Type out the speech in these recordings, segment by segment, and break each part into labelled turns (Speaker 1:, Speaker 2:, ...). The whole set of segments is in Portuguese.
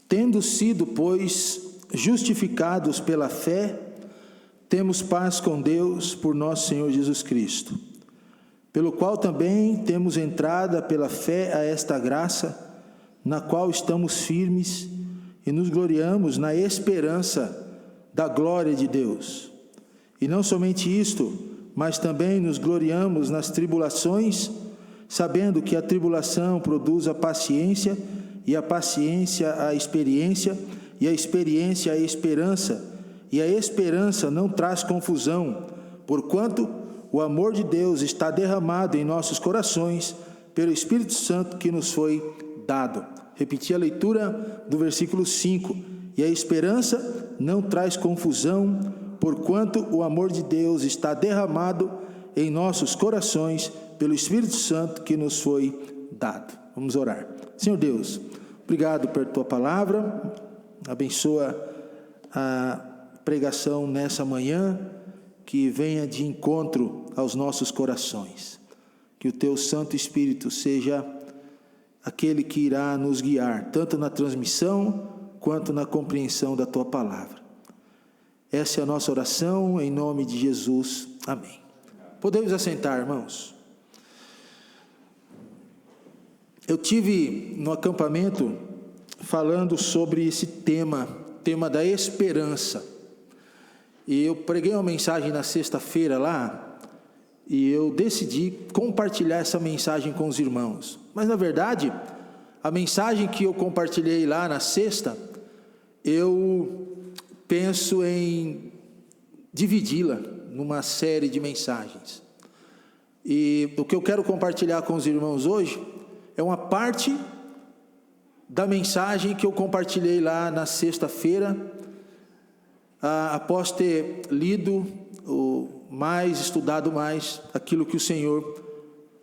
Speaker 1: Tendo sido, pois, justificados pela fé, temos paz com Deus por nosso Senhor Jesus Cristo, pelo qual também temos entrada pela fé a esta graça, na qual estamos firmes e nos gloriamos na esperança da glória de Deus. E não somente isto, mas também nos gloriamos nas tribulações, sabendo que a tribulação produz a paciência, e a paciência a experiência, e a experiência a esperança, e a esperança não traz confusão, porquanto o amor de Deus está derramado em nossos corações pelo Espírito Santo que nos foi dado. Repetir a leitura do versículo 5. E a esperança não traz confusão, porquanto o amor de Deus está derramado em nossos corações pelo Espírito Santo que nos foi dado. Vamos orar. Senhor Deus, obrigado por tua palavra, abençoa a pregação nessa manhã, que venha de encontro aos nossos corações, que o teu Santo Espírito seja aquele que irá nos guiar, tanto na transmissão, quanto na compreensão da tua palavra. Essa é a nossa oração, em nome de Jesus, amém. Podemos assentar, irmãos. Eu tive no acampamento falando sobre esse tema da esperança. E eu preguei uma mensagem na sexta-feira lá, e eu decidi compartilhar essa mensagem com os irmãos. Mas na verdade, a mensagem que eu compartilhei lá na sexta, eu penso em dividi-la numa série de mensagens. E o que eu quero compartilhar com os irmãos hoje é uma parte da mensagem que eu compartilhei lá na sexta-feira, após ter lido estudado mais aquilo que o Senhor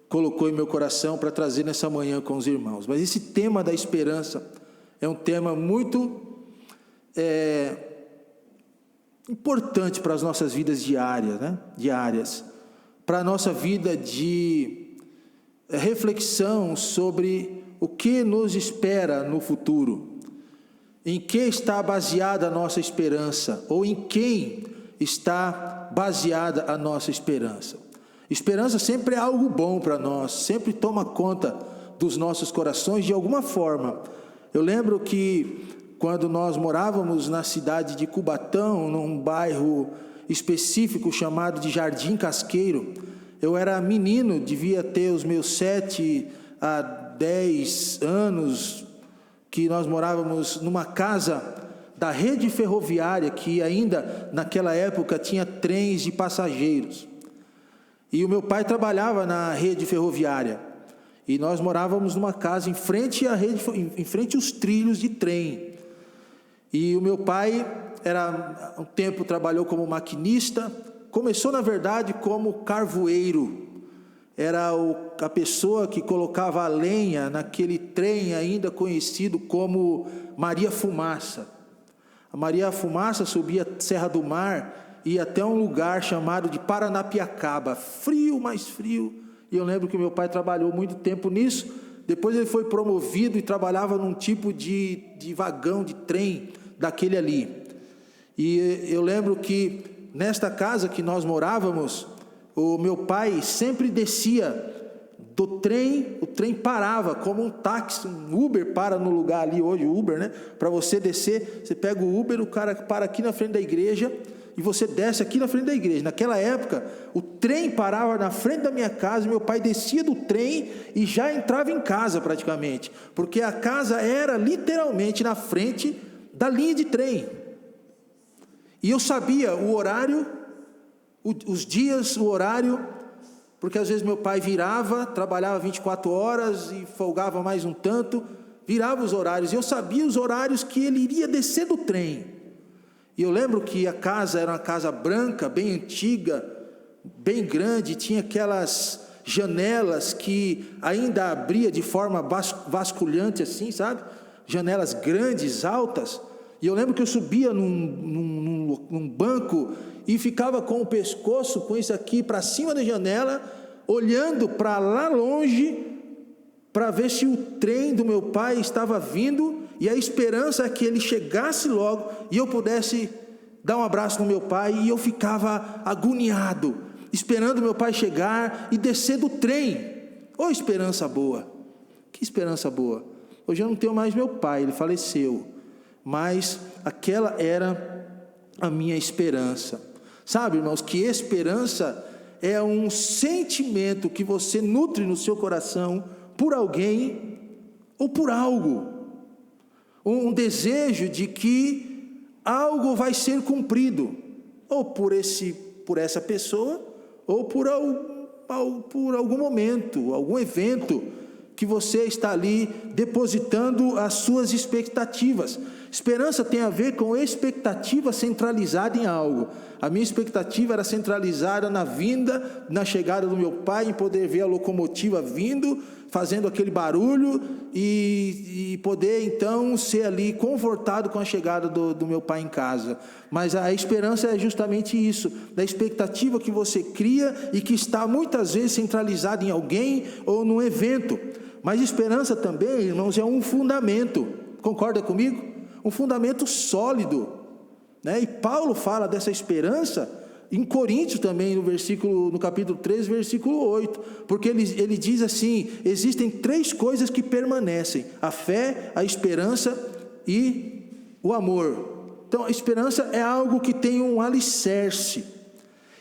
Speaker 1: colocou em meu coração para trazer nessa manhã com os irmãos. Mas esse tema da esperança é um tema muito importante para as nossas vidas diárias, para a nossa vida de reflexão sobre o que nos espera no futuro, em que está baseada a nossa esperança, ou em quem está baseada a nossa esperança. Esperança sempre é algo bom para nós, sempre toma conta dos nossos corações de alguma forma. Eu lembro que quando nós morávamos na cidade de Cubatão, num bairro específico chamado de Jardim Casqueiro, eu era menino, devia ter os meus 7 a 10 anos, que nós morávamos numa casa da rede ferroviária, que ainda naquela época tinha trens de passageiros. E o meu pai trabalhava na rede ferroviária, e nós morávamos numa casa em frente à rede, em frente aos trilhos de trem. E o meu pai um tempo trabalhou como maquinista, começou na verdade como carvoeiro, era a pessoa que colocava a lenha naquele trem ainda conhecido como Maria Fumaça. A Maria Fumaça subia a Serra do Mar e ia até um lugar chamado de Paranapiacaba, frio, mais frio, e eu lembro que meu pai trabalhou muito tempo nisso. Depois ele foi promovido e trabalhava num tipo de vagão de trem daquele ali. E eu lembro que nesta casa que nós morávamos, o meu pai sempre descia do trem, o trem parava como um táxi, um Uber para no lugar ali hoje, Uber, né? Para você descer, você pega o Uber, o cara para aqui na frente da igreja e você desce aqui na frente da igreja. Naquela época, o trem parava na frente da minha casa, meu pai descia do trem e já entrava em casa praticamente, porque a casa era literalmente na frente da linha de trem. E eu sabia o horário, os dias, o horário, porque às vezes meu pai virava, trabalhava 24 horas e folgava mais um tanto, virava os horários, e eu sabia os horários que ele iria descer do trem. E eu lembro que a casa era uma casa branca, bem antiga, bem grande, tinha aquelas janelas que ainda abria de forma vasculhante assim, sabe? Janelas grandes, altas. E eu lembro que eu subia num banco e ficava com o pescoço, com isso aqui, para cima da janela, olhando para lá longe, para ver se o trem do meu pai estava vindo e a esperança é que ele chegasse logo e eu pudesse dar um abraço no meu pai, e eu ficava agoniado, esperando meu pai chegar e descer do trem. Ô esperança boa, que esperança boa. Hoje eu não tenho mais meu pai, ele faleceu, mas aquela era a minha esperança. Sabe, irmãos, que esperança é um sentimento que você nutre no seu coração por alguém ou por algo, um desejo de que algo vai ser cumprido, ou por essa pessoa, ou por algum momento, algum evento que você está ali depositando as suas expectativas. Esperança tem a ver com expectativa centralizada em algo. A minha expectativa era centralizada na chegada do meu pai, em poder ver a locomotiva vindo, fazendo aquele barulho, e poder então ser ali confortado com a chegada do meu pai em casa. Mas a esperança é justamente isso, da expectativa que você cria e que está muitas vezes centralizada em alguém ou num evento. Mas esperança também, irmãos, é um fundamento, concorda comigo? Um fundamento sólido, né? E Paulo fala dessa esperança em Coríntios também, no capítulo 3, versículo 8, porque ele diz assim: existem 3 coisas que permanecem: a fé, a esperança e o amor. Então a esperança é algo que tem um alicerce,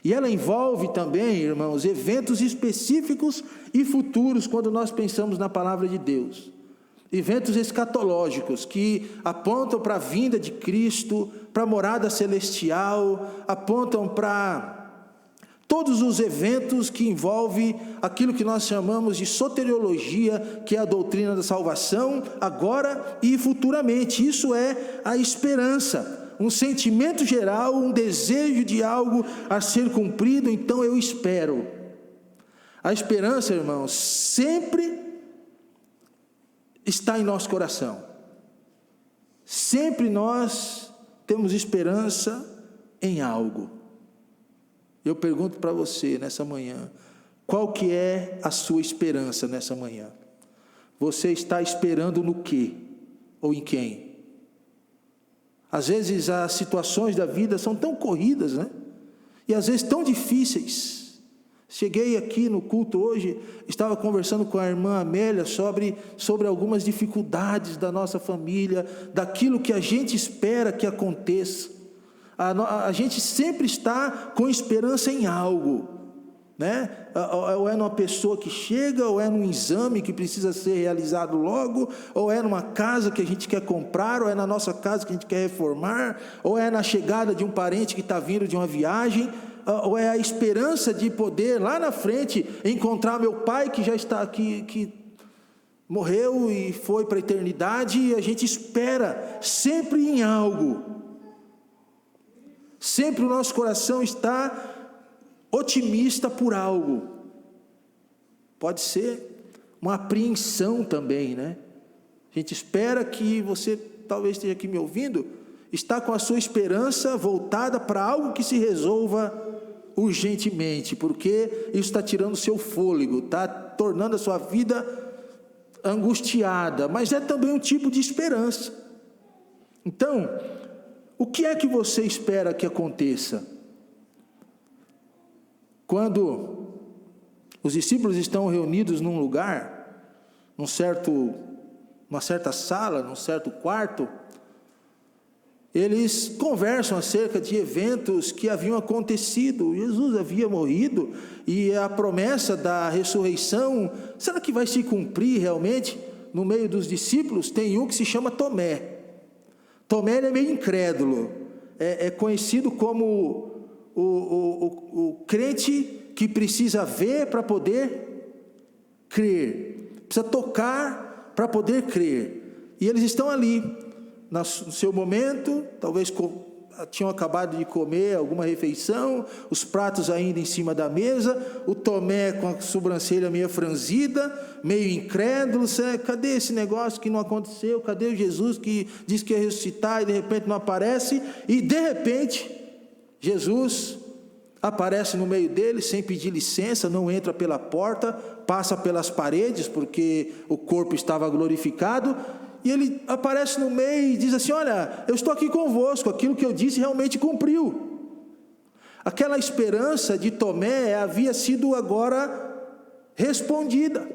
Speaker 1: e ela envolve também, irmãos, eventos específicos e futuros, quando nós pensamos na palavra de Deus. Eventos escatológicos que apontam para a vinda de Cristo, para a morada celestial, apontam para todos os eventos que envolvem aquilo que nós chamamos de soteriologia, que é a doutrina da salvação, agora e futuramente. Isso é a esperança, um sentimento geral, um desejo de algo a ser cumprido. Então eu espero. A esperança, irmãos, sempre está em nosso coração. Sempre nós temos esperança em algo. Eu pergunto para você nessa manhã, qual que é a sua esperança nessa manhã? Você está esperando no quê? Ou em quem? Às vezes as situações da vida são tão corridas, né? E às vezes tão difíceis. Cheguei aqui no culto hoje, estava conversando com a irmã Amélia sobre algumas dificuldades da nossa família, daquilo que a gente espera que aconteça. A gente sempre está com esperança em algo, né? Ou é numa pessoa que chega, ou é num exame que precisa ser realizado logo, ou é numa casa que a gente quer comprar, ou é na nossa casa que a gente quer reformar, ou é na chegada de um parente que está vindo de uma viagem, ou é a esperança de poder lá na frente encontrar meu pai que já está aqui, que morreu e foi para a eternidade. E a gente espera sempre em algo, sempre o nosso coração está otimista por algo. Pode ser uma apreensão também, né? A gente espera que você, talvez esteja aqui me ouvindo, está com a sua esperança voltada para algo que se resolva urgentemente, porque isso está tirando o seu fôlego, está tornando a sua vida angustiada, mas é também um tipo de esperança. Então, o que é que você espera que aconteça? Quando os discípulos estão reunidos num lugar, numa certa sala, num certo quarto, eles conversam acerca de eventos que haviam acontecido. Jesus havia morrido e a promessa da ressurreição, será que vai se cumprir realmente? No meio dos discípulos tem um que se chama Tomé. Tomé, ele é meio incrédulo, é conhecido como o crente que precisa ver para poder crer, precisa tocar para poder crer. E eles estão ali no seu momento, talvez tinham acabado de comer alguma refeição, os pratos ainda em cima da mesa, o Tomé com a sobrancelha meio franzida, meio incrédulo, cadê esse negócio que não aconteceu, cadê o Jesus que disse que ia ressuscitar e de repente não aparece, e de repente Jesus aparece no meio deles sem pedir licença, não entra pela porta, passa pelas paredes porque o corpo estava glorificado, e ele aparece no meio e diz assim: olha, eu estou aqui convosco, aquilo que eu disse realmente cumpriu. Aquela esperança de Tomé havia sido agora respondida.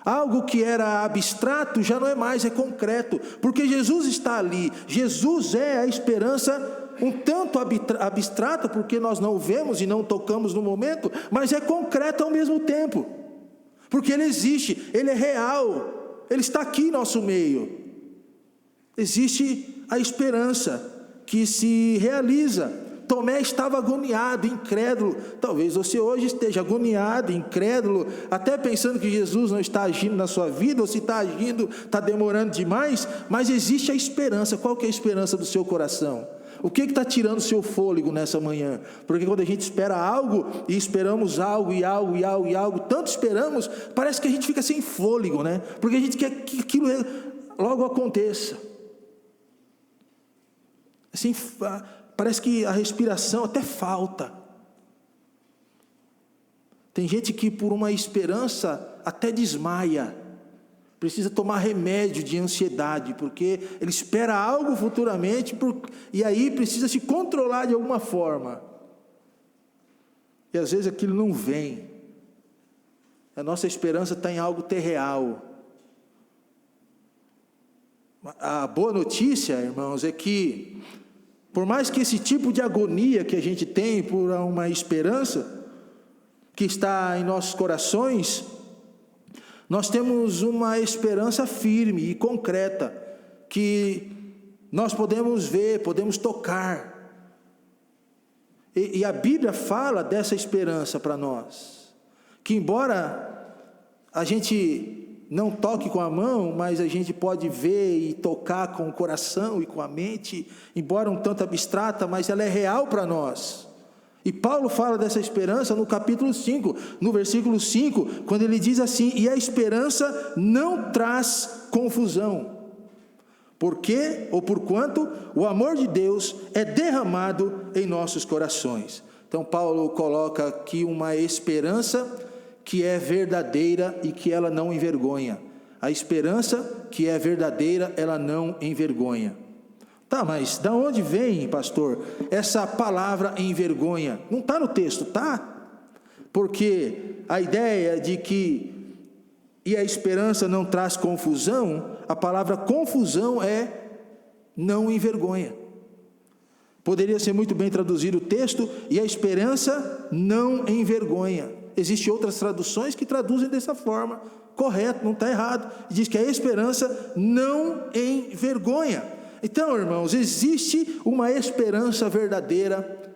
Speaker 1: Algo que era abstrato já não é mais, é concreto, porque Jesus está ali. Jesus é a esperança um tanto abstrata, porque nós não o vemos e não tocamos no momento, mas é concreto ao mesmo tempo, porque Ele existe, Ele é real, Ele está aqui em nosso meio. Existe a esperança que se realiza. Tomé estava agoniado, incrédulo. Talvez você hoje esteja agoniado, incrédulo, até pensando que Jesus não está agindo na sua vida, ou se está agindo, está demorando demais, mas existe a esperança. Qual que é a esperança do seu coração? O que está tirando o seu fôlego nessa manhã? Porque quando a gente espera algo, e esperamos algo, e algo, tanto esperamos, parece que a gente fica sem fôlego, né? Porque a gente quer que aquilo logo aconteça. Assim, parece que a respiração até falta. Tem gente que por uma esperança até desmaia. Precisa tomar remédio de ansiedade, porque ele espera algo futuramente, e aí precisa se controlar de alguma forma. E às vezes aquilo não vem. A nossa esperança está em algo terreal. A boa notícia, irmãos, é que por mais que esse tipo de agonia que a gente tem por uma esperança que está em nossos corações, nós temos uma esperança firme e concreta, que nós podemos ver, podemos tocar. E a Bíblia fala dessa esperança para nós, que embora a gente não toque com a mão, mas a gente pode ver e tocar com o coração e com a mente, embora um tanto abstrata, mas ela é real para nós. E Paulo fala dessa esperança no capítulo 5, no versículo 5, quando ele diz assim: e a esperança não traz confusão, porque, ou porquanto, o amor de Deus é derramado em nossos corações. Então Paulo coloca aqui uma esperança que é verdadeira e que ela não envergonha. A esperança que é verdadeira, ela não envergonha. Tá, mas da onde vem, pastor, essa palavra envergonha? Não está no texto, tá? Porque a ideia de que e a esperança não traz confusão, a palavra confusão é não envergonha. Poderia ser muito bem traduzido o texto: e a esperança não envergonha. Existem outras traduções que traduzem dessa forma, correto, não está errado. Diz que a esperança não envergonha. Então, irmãos, existe uma esperança verdadeira,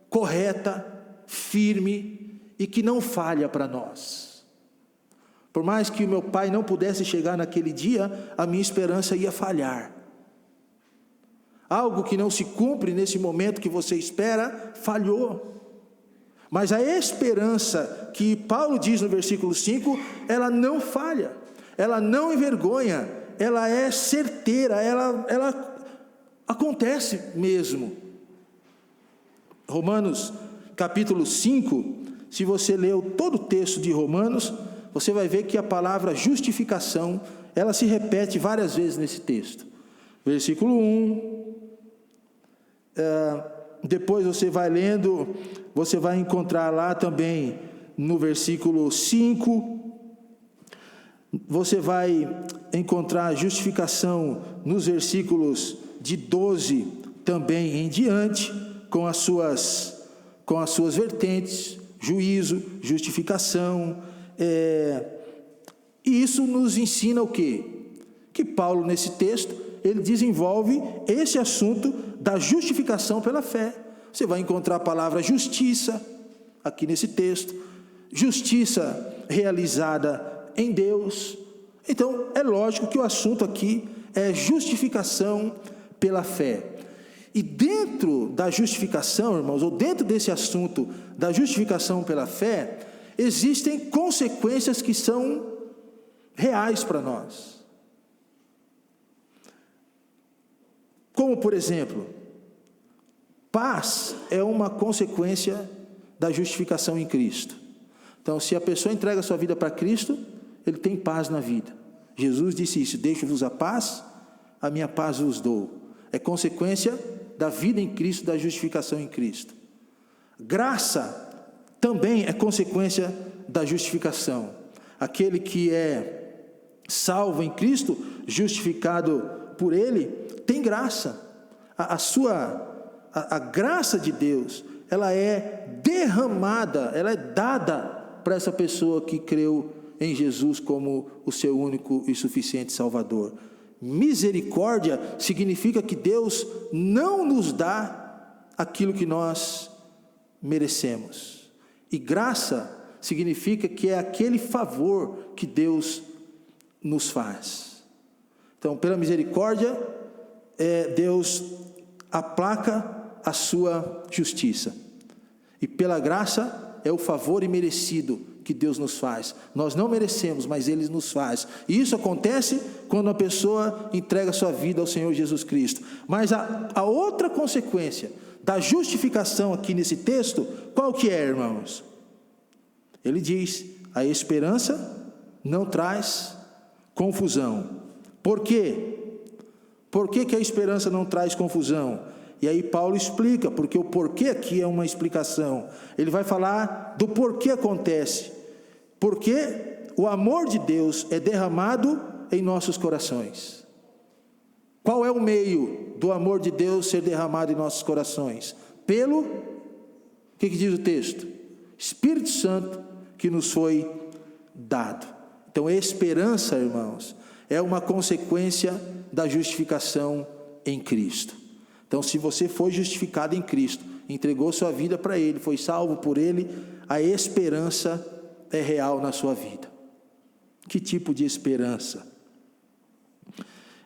Speaker 1: correta, firme e que não falha para nós. Por mais que o meu pai não pudesse chegar naquele dia, a minha esperança ia falhar. Algo que não se cumpre nesse momento que você espera, falhou. Mas a esperança que Paulo diz no versículo 5, ela não falha, ela não envergonha, ela é certeira, ela acontece mesmo. Romanos capítulo 5, se você leu todo o texto de Romanos, você vai ver que a palavra justificação, ela se repete várias vezes nesse texto. Versículo 1, depois você vai lendo, você vai encontrar lá também no versículo 5, você vai encontrar a justificação nos versículos de 12 também em diante, com as suas vertentes, juízo, justificação, e isso nos ensina o quê? Que Paulo nesse texto, ele desenvolve esse assunto da justificação pela fé. Você vai encontrar a palavra justiça aqui nesse texto, justiça realizada em Deus. Então é lógico que o assunto aqui é justificação pela fé. E dentro da justificação, irmãos, ou dentro desse assunto da justificação pela fé, existem consequências que são reais para nós. Como, por exemplo, paz é uma consequência da justificação em Cristo. Então, se a pessoa entrega a sua vida para Cristo, ele tem paz na vida. Jesus disse isso: deixo-vos a paz, a minha paz vos dou. É consequência da vida em Cristo, da justificação em Cristo. Graça também é consequência da justificação. Aquele que é salvo em Cristo, justificado por Ele, tem graça. A graça de Deus, ela é derramada, ela é dada para essa pessoa que creu em Jesus como o seu único e suficiente Salvador. Misericórdia significa que Deus não nos dá aquilo que nós merecemos. E graça significa que é aquele favor que Deus nos faz. Então, pela misericórdia, Deus aplaca a sua justiça. E pela graça é o favor imerecido que Deus nos faz. Nós não merecemos, mas Ele nos faz. E isso acontece quando a pessoa entrega sua vida ao Senhor Jesus Cristo. Mas a outra consequência da justificação aqui nesse texto, qual que é, irmãos? Ele diz: a esperança não traz confusão. Por quê? Por que a esperança não traz confusão? E aí Paulo explica, porque o porquê aqui é uma explicação. Ele vai falar do porquê acontece. Porque o amor de Deus é derramado em nossos corações. Qual é o meio do amor de Deus ser derramado em nossos corações? Pelo, o que diz o texto? Espírito Santo que nos foi dado. Então, a esperança, irmãos, é uma consequência da justificação em Cristo. Então, se você foi justificado em Cristo, entregou sua vida para Ele, foi salvo por Ele, a esperança é real na sua vida. Que tipo de esperança?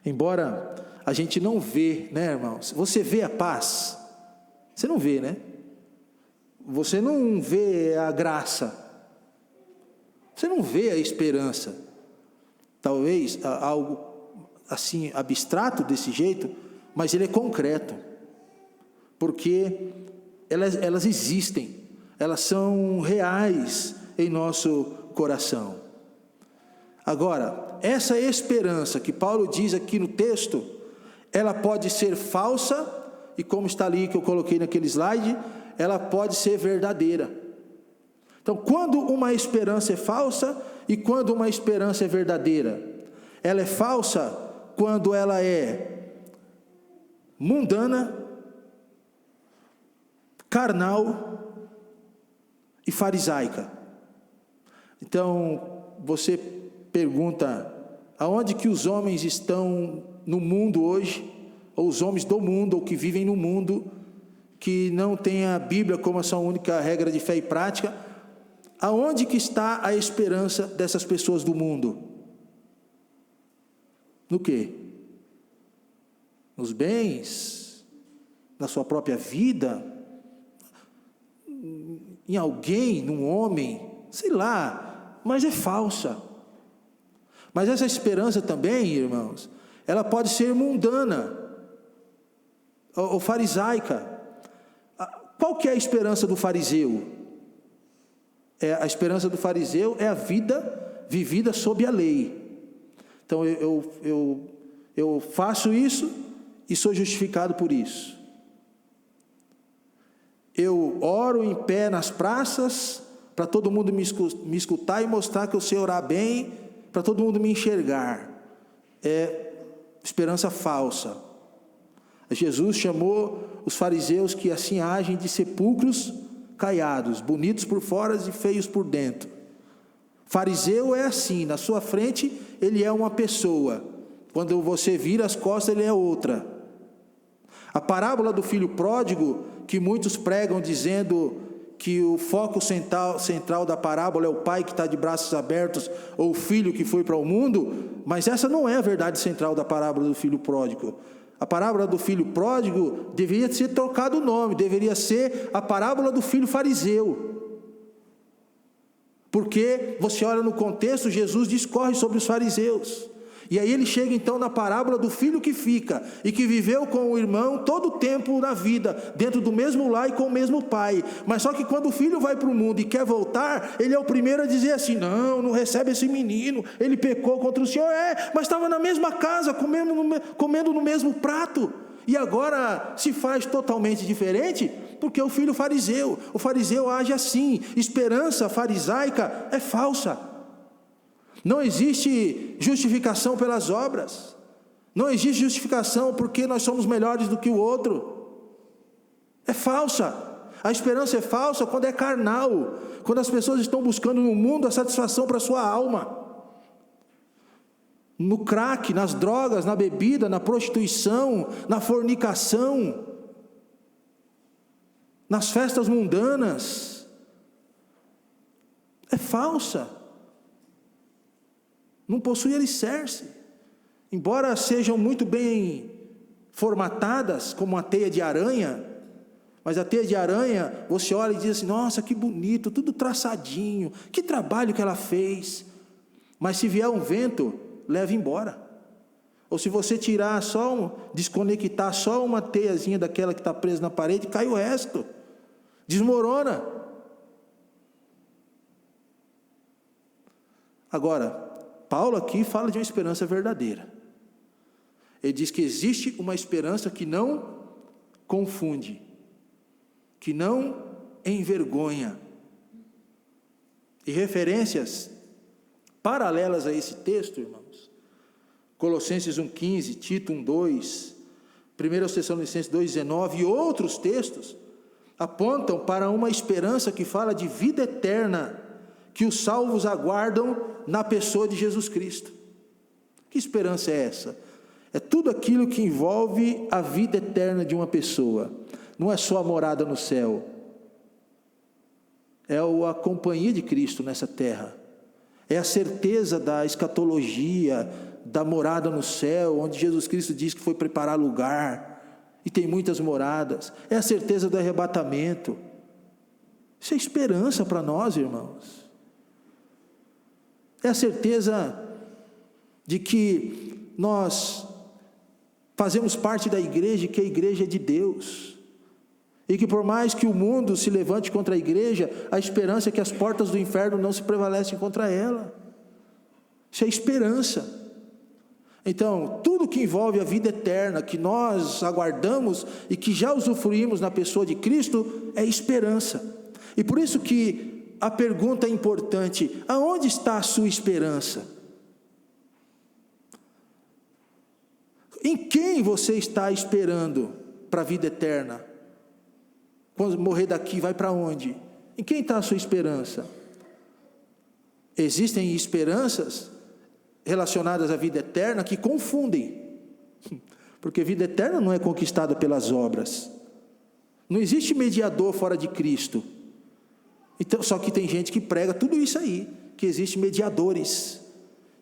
Speaker 1: Embora a gente não vê, né, irmãos? Você vê a paz? Você não vê, né? Você não vê a graça. Você não vê a esperança. Talvez algo assim abstrato desse jeito, mas ele é concreto, porque elas existem, elas são reais em nosso coração. Agora, essa esperança que Paulo diz aqui no texto, ela pode ser falsa, e como está ali que eu coloquei naquele slide, ela pode ser verdadeira. Então, quando uma esperança é falsa e quando uma esperança é verdadeira? Ela é falsa quando ela é mundana, carnal e farisaica. Então, você pergunta, aonde que os homens estão no mundo hoje, ou os homens do mundo, ou que vivem no mundo, que não tem a Bíblia como a sua única regra de fé e prática, aonde que está a esperança dessas pessoas do mundo? No quê? Nos bens? Na sua própria vida? Em alguém? Num homem? Sei lá, mas é falsa. Mas essa esperança também, irmãos, ela pode ser mundana ou farisaica. Qual que é a esperança do fariseu? A esperança do fariseu é a vida vivida sob a lei. Então eu faço isso e sou justificado por isso. Eu oro em pé nas praças para todo mundo me escutar e mostrar que eu sei orar bem, para todo mundo me enxergar. É esperança falsa. Jesus chamou os fariseus que assim agem de sepulcros caiados, bonitos por fora e feios por dentro. Fariseu é assim, na sua frente ele é uma pessoa, quando você vira as costas ele é outra. A parábola do filho pródigo, que muitos pregam dizendo que o foco central da parábola é o pai que está de braços abertos, ou o filho que foi para o mundo, mas essa não é a verdade central da parábola do filho pródigo. A parábola do filho pródigo deveria ser trocado o nome, deveria ser a parábola do filho fariseu. Porque você olha no contexto, Jesus discorre sobre os fariseus. E aí ele chega então na parábola do filho que fica, e que viveu com o irmão todo o tempo da vida, dentro do mesmo lar e com o mesmo pai. Mas só que quando o filho vai para o mundo e quer voltar, ele é o primeiro a dizer assim: não recebe esse menino, ele pecou contra o Senhor. Mas estava na mesma casa, comendo no mesmo prato. E agora se faz totalmente diferente, porque o fariseu age assim. Esperança farisaica é falsa. Não existe justificação pelas obras. Não existe justificação porque nós somos melhores do que o outro. É falsa. A esperança é falsa quando é carnal, quando as pessoas estão buscando no mundo a satisfação para a sua alma. No crack, nas drogas, na bebida, na prostituição, na fornicação, nas festas mundanas. É falsa. Não possui alicerce. Embora sejam muito bem formatadas, como uma teia de aranha, mas a teia de aranha, você olha e diz assim: nossa, que bonito, tudo traçadinho, que trabalho que ela fez. Mas se vier um vento, leva embora. Ou se você tirar desconectar só uma teiazinha daquela que está presa na parede, cai o resto, desmorona. Agora, Paulo aqui fala de uma esperança verdadeira. Ele diz que existe uma esperança que não confunde, que não envergonha. E referências paralelas a esse texto, irmãos: Colossenses 1,15, Tito 1,2, 1 Tessalonicenses 2,19 e outros textos apontam para uma esperança que fala de vida eterna, que os salvos aguardam na pessoa de Jesus Cristo. Que esperança é essa? É tudo aquilo que envolve a vida eterna de uma pessoa. Não é só a morada no céu, é a companhia de Cristo nessa terra, é a certeza da escatologia, da morada no céu, onde Jesus Cristo diz que foi preparar lugar, e tem muitas moradas. É a certeza do arrebatamento. Isso é esperança para nós, irmãos. É a certeza de que nós fazemos parte da igreja, e que a igreja é de Deus, e que por mais que o mundo se levante contra a igreja, a esperança é que as portas do inferno não se prevalecem contra ela. Isso é esperança. Então, tudo que envolve a vida eterna, que nós aguardamos e que já usufruímos na pessoa de Cristo, é esperança. E por isso que a pergunta é importante: aonde está a sua esperança? Em quem você está esperando para a vida eterna? Quando morrer daqui, vai para onde? Em quem está a sua esperança? Existem esperanças relacionadas à vida eterna que confundem, porque vida eterna não é conquistada pelas obras. Não existe mediador fora de Cristo. Então, só que tem gente que prega tudo isso aí, que existe mediadores,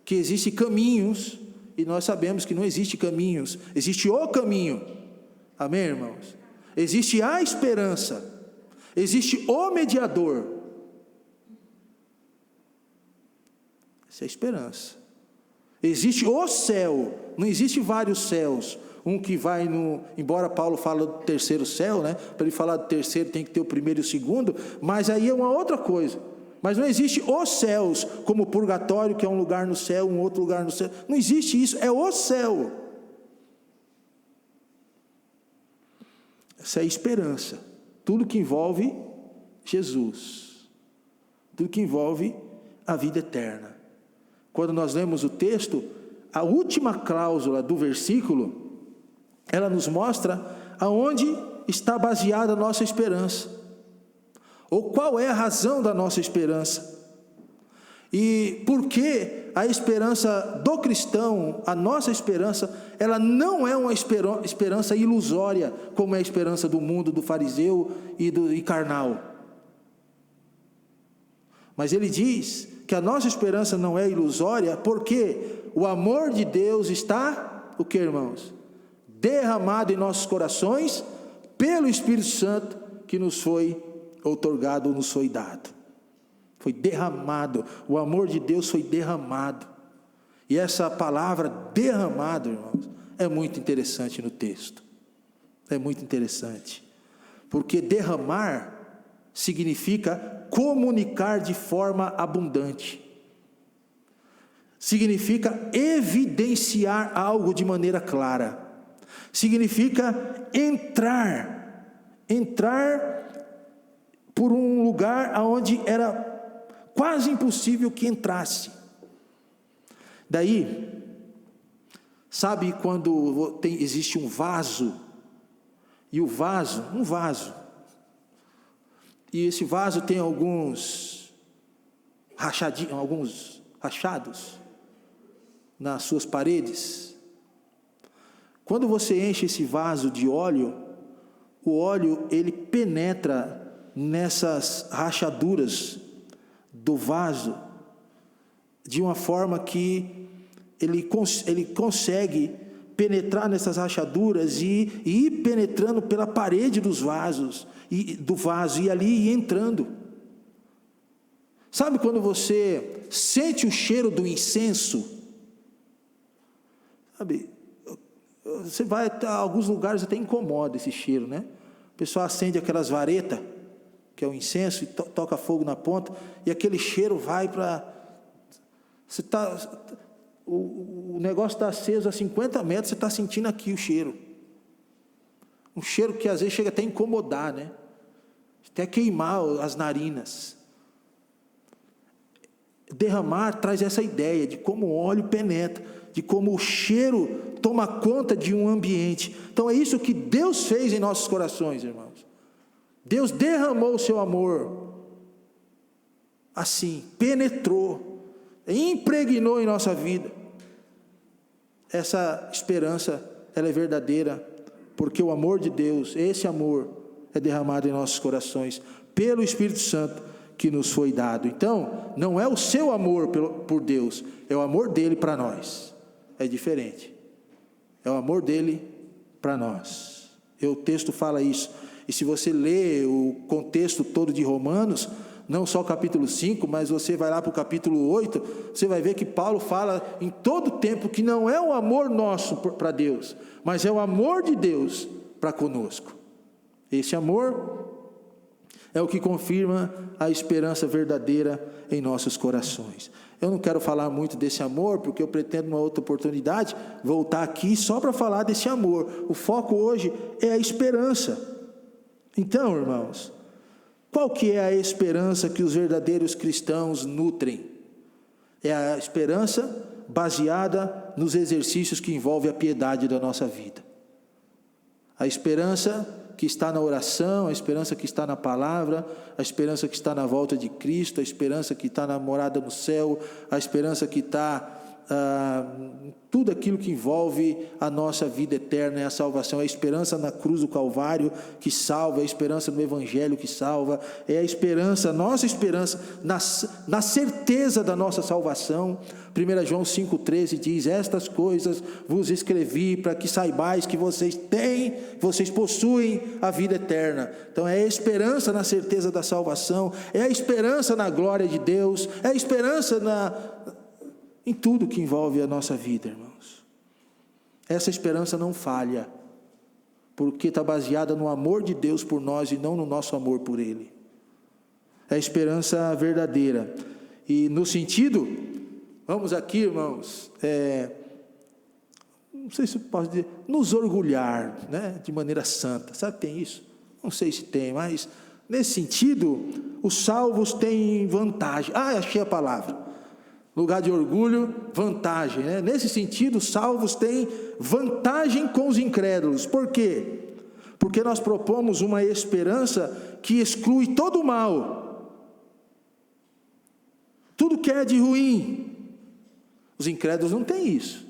Speaker 1: que existe caminhos, e nós sabemos que não existe caminhos, existe o caminho. Amém, irmãos? Existe a esperança, existe o mediador. Essa é a esperança. Existe o céu, não existe vários céus. Um que vai embora Paulo fala do terceiro céu, né? Para ele falar do terceiro tem que ter o primeiro e o segundo, mas aí é uma outra coisa. Mas não existe os céus, como o purgatório, que é um lugar no céu, um outro lugar no céu. Não existe isso, é o céu. Essa é a esperança. Tudo que envolve Jesus, tudo que envolve a vida eterna. Quando nós lemos o texto, a última cláusula do versículo, ela nos mostra aonde está baseada a nossa esperança, ou qual é a razão da nossa esperança, e por que a esperança do cristão, a nossa esperança, ela não é uma esperança ilusória, como é a esperança do mundo, do fariseu e carnal. Mas ele diz que a nossa esperança não é ilusória, porque o amor de Deus está, o que, irmãos? Derramado em nossos corações, pelo Espírito Santo, que nos foi outorgado, ou nos foi dado. Foi derramado, o amor de Deus foi derramado. E essa palavra derramado, irmãos, é muito interessante no texto. É muito interessante. Porque derramar significa comunicar de forma abundante. Significa evidenciar algo de maneira clara. Significa entrar por um lugar onde era quase impossível que entrasse. Daí, sabe quando existe um vaso, e um vaso, e esse vaso tem alguns rachados nas suas paredes. Quando você enche esse vaso de óleo, o óleo ele penetra nessas rachaduras do vaso de uma forma que ele consegue penetrar nessas rachaduras e ir penetrando pela parede do vaso e ali ir entrando. Sabe quando você sente o cheiro do incenso? Sabe, você vai a alguns lugares até incomoda esse cheiro, né? O pessoal acende aquelas varetas, que é o incenso, e toca fogo na ponta, e aquele cheiro vai para... O negócio está aceso a 50 metros, você está sentindo aqui o cheiro. Um cheiro que às vezes chega até a incomodar, né? Até queimar as narinas. Derramar traz essa ideia de como o óleo penetra, de como o cheiro toma conta de um ambiente. Então é isso que Deus fez em nossos corações, irmãos. Deus derramou o seu amor, assim, penetrou, impregnou em nossa vida. Essa esperança, ela é verdadeira, porque o amor de Deus, esse amor, é derramado em nossos corações, pelo Espírito Santo que nos foi dado. Então, não é o seu amor por Deus, é o amor dele para nós. É diferente. É o amor dele para nós. O texto fala isso. E se você lê o contexto todo de Romanos, não só o capítulo 5, mas você vai lá para o capítulo 8, você vai ver que Paulo fala em todo o tempo que não é o amor nosso para Deus, mas é o amor de Deus para conosco. Esse amor é o que confirma a esperança verdadeira em nossos corações. Eu não quero falar muito desse amor, porque eu pretendo, numa outra oportunidade, voltar aqui só para falar desse amor. O foco hoje é a esperança. Então, irmãos, qual que é a esperança que os verdadeiros cristãos nutrem? É a esperança baseada nos exercícios que envolvem a piedade da nossa vida. A esperança que está na oração, a esperança que está na palavra, a esperança que está na volta de Cristo, a esperança que está na morada no céu, a esperança que está tudo aquilo que envolve a nossa vida eterna, é a salvação, é a esperança na cruz do Calvário que salva, é a esperança no Evangelho que salva, é a esperança, a nossa esperança na certeza da nossa salvação. 1 João 5,13 diz: estas coisas vos escrevi para que saibais que vocês possuem a vida eterna. Então é a esperança na certeza da salvação, é a esperança na glória de Deus, é a esperança em tudo que envolve a nossa vida, irmãos. Essa esperança não falha, porque está baseada no amor de Deus por nós e não no nosso amor por Ele. É a esperança verdadeira. E no sentido, vamos aqui, irmãos, não sei se eu posso dizer, nos orgulhar, né, de maneira santa. Sabe que tem isso? Não sei se tem, mas nesse sentido, os salvos têm vantagem. Achei a palavra. Lugar de orgulho, vantagem, né? Nesse sentido, os salvos têm vantagem com os incrédulos. Por quê? Porque nós propomos uma esperança que exclui todo o mal, tudo que é de ruim. Os incrédulos não têm isso.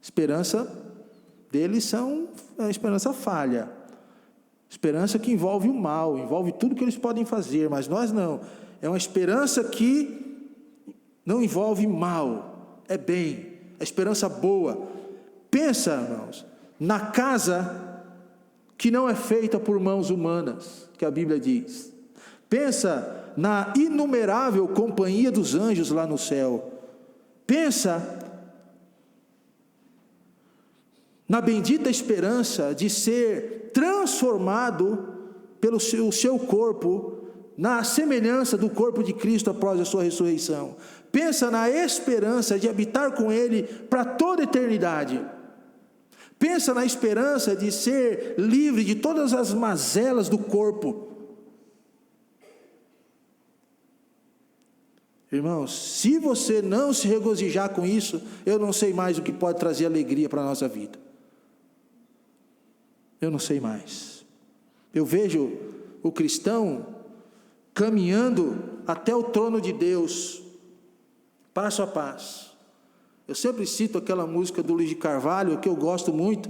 Speaker 1: A esperança deles é uma esperança falha, esperança que envolve o mal, envolve tudo que eles podem fazer, mas nós não. É uma esperança que não envolve mal, é bem, a esperança boa. Pensa, irmãos, na casa que não é feita por mãos humanas, que a Bíblia diz. Pensa na inumerável companhia dos anjos lá no céu. Pensa na bendita esperança de ser transformado pelo seu corpo na semelhança do corpo de Cristo após a sua ressurreição. Pensa na esperança de habitar com Ele para toda a eternidade. Pensa na esperança de ser livre de todas as mazelas do corpo. Irmãos, se você não se regozijar com isso, eu não sei mais o que pode trazer alegria para a nossa vida. Eu não sei mais. Eu vejo o cristão caminhando até o trono de Deus, passo a passo. Eu sempre cito aquela música do Luiz de Carvalho, que eu gosto muito,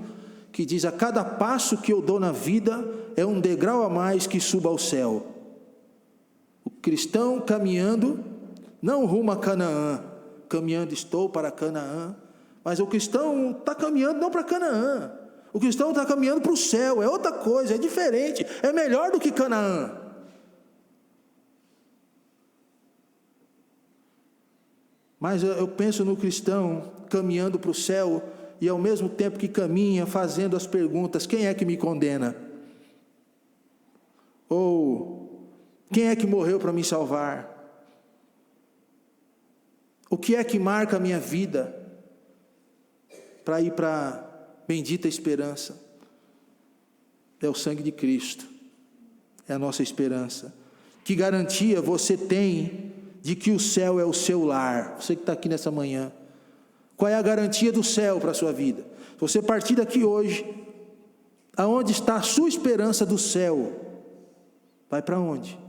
Speaker 1: que diz: a cada passo que eu dou na vida, é um degrau a mais que suba ao céu. O cristão caminhando, não rumo a Canaã, caminhando estou para Canaã, mas o cristão está caminhando não para Canaã, o cristão está caminhando para o céu, é outra coisa, é diferente, é melhor do que Canaã. Mas eu penso no cristão caminhando para o céu e ao mesmo tempo que caminha, fazendo as perguntas: quem é que me condena? Ou quem é que morreu para me salvar? O que é que marca a minha vida para ir para a bendita esperança? É o sangue de Cristo, é a nossa esperança. Que garantia você tem de que o céu é o seu lar? Você que está aqui nessa manhã, qual é a garantia do céu para a sua vida? Se você partir daqui hoje, aonde está a sua esperança do céu? Vai para onde?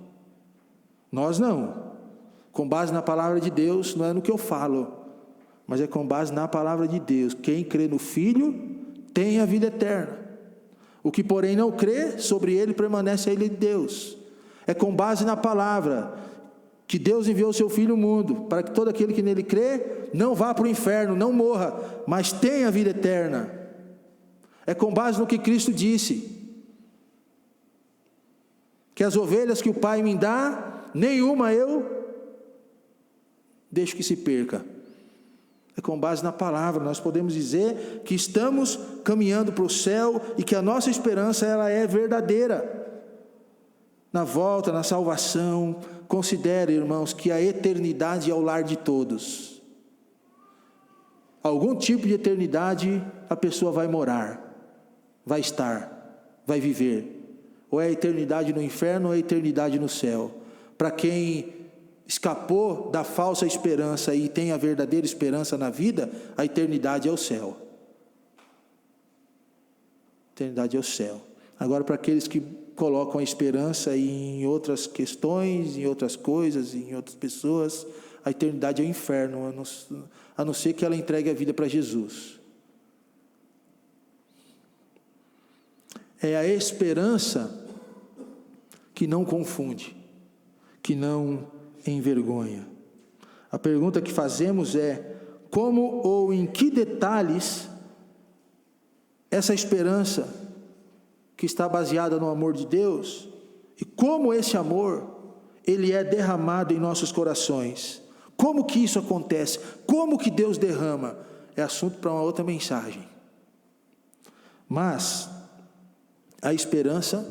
Speaker 1: Nós não. Com base na palavra de Deus, não é no que eu falo, mas é com base na palavra de Deus. Quem crê no Filho tem a vida eterna. O que porém não crê, sobre ele permanece a ilha de Deus. É com base na palavra que Deus enviou o seu Filho ao mundo, para que todo aquele que nele crê, não vá para o inferno, não morra, mas tenha a vida eterna. É com base no que Cristo disse, que as ovelhas que o Pai me dá, nenhuma eu deixo que se perca. É com base na palavra, nós podemos dizer que estamos caminhando para o céu, e que a nossa esperança ela é verdadeira. Na volta, na salvação, considere, irmãos, que a eternidade é o lar de todos. Algum tipo de eternidade a pessoa vai morar, vai estar, vai viver. Ou é a eternidade no inferno ou é a eternidade no céu. Para quem escapou da falsa esperança e tem a verdadeira esperança na vida, a eternidade é o céu. A eternidade é o céu. Agora, para aqueles que colocam a esperança em outras questões, em outras coisas, em outras pessoas, a eternidade é o inferno, a não ser que ela entregue a vida para Jesus. É a esperança que não confunde, que não envergonha. A pergunta que fazemos é: como ou em que detalhes essa esperança que está baseada no amor de Deus, e como esse amor, ele é derramado em nossos corações? Como que isso acontece? Como que Deus derrama? É assunto para uma outra mensagem. Mas a esperança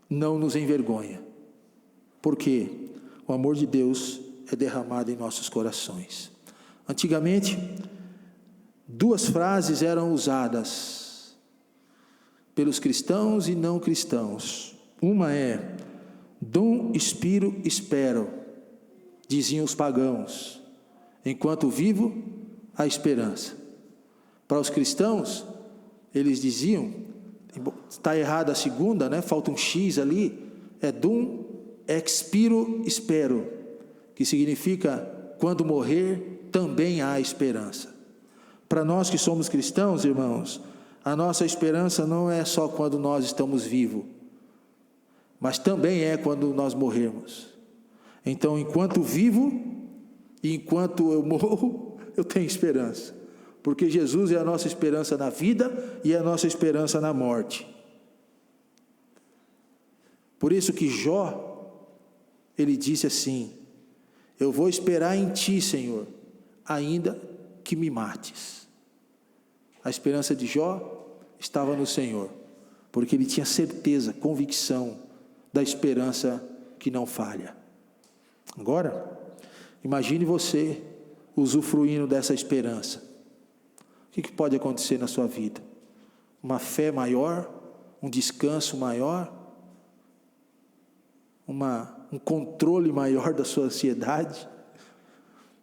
Speaker 1: não nos envergonha, porque o amor de Deus é derramado em nossos corações. Antigamente, duas frases eram usadas pelos cristãos e não cristãos. Uma é: dum spiro spero, diziam os pagãos, enquanto vivo, a esperança. Para os cristãos, eles diziam, está errada a segunda, né? Falta um X ali, é dum expiro spero, que significa: quando morrer, também há esperança. Para nós que somos cristãos, irmãos, a nossa esperança não é só quando nós estamos vivos, mas também é quando nós morrermos. Então, enquanto vivo e enquanto eu morro, eu tenho esperança, porque Jesus é a nossa esperança na vida e é a nossa esperança na morte. Por isso que Jó, ele disse assim: eu vou esperar em ti, Senhor, ainda que me mates. A esperança de Jó estava no Senhor, porque ele tinha certeza, convicção da esperança que não falha. Agora, imagine você usufruindo dessa esperança. O que pode acontecer na sua vida? Uma fé maior, um descanso maior, um controle maior da sua ansiedade.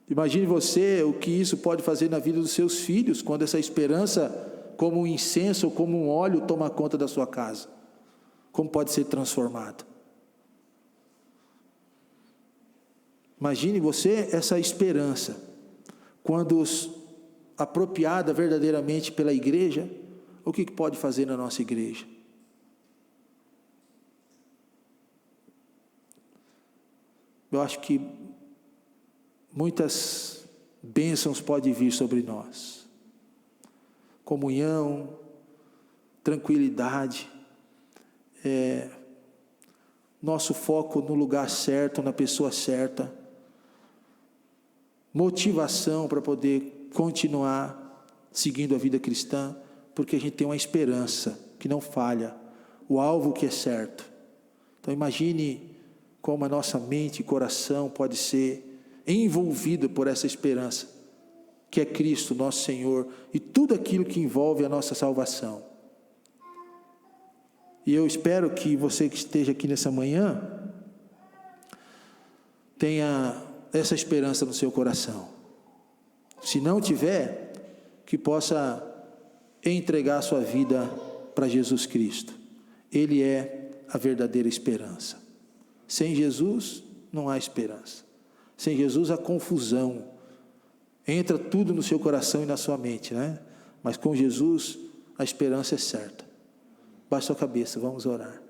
Speaker 1: Imagine você o que isso pode fazer na vida dos seus filhos, quando essa esperança, como um incenso ou como um óleo, toma conta da sua casa. Como pode ser transformado? Imagine você essa esperança, quando apropriada verdadeiramente pela igreja, o que pode fazer na nossa igreja? Eu acho que muitas bênçãos podem vir sobre nós. Comunhão, tranquilidade, nosso foco no lugar certo, na pessoa certa, motivação para poder continuar seguindo a vida cristã, porque a gente tem uma esperança que não falha, o alvo que é certo. Então imagine como a nossa mente e coração pode ser envolvido por essa esperança, que é Cristo, nosso Senhor, e tudo aquilo que envolve a nossa salvação. E eu espero que você que esteja aqui nessa manhã, tenha essa esperança no seu coração. Se não tiver, que possa entregar a sua vida para Jesus Cristo. Ele é a verdadeira esperança. Sem Jesus, não há esperança. Sem Jesus, há confusão. Entra tudo no seu coração e na sua mente, né? Mas com Jesus, a esperança é certa. Baixe sua cabeça, vamos orar.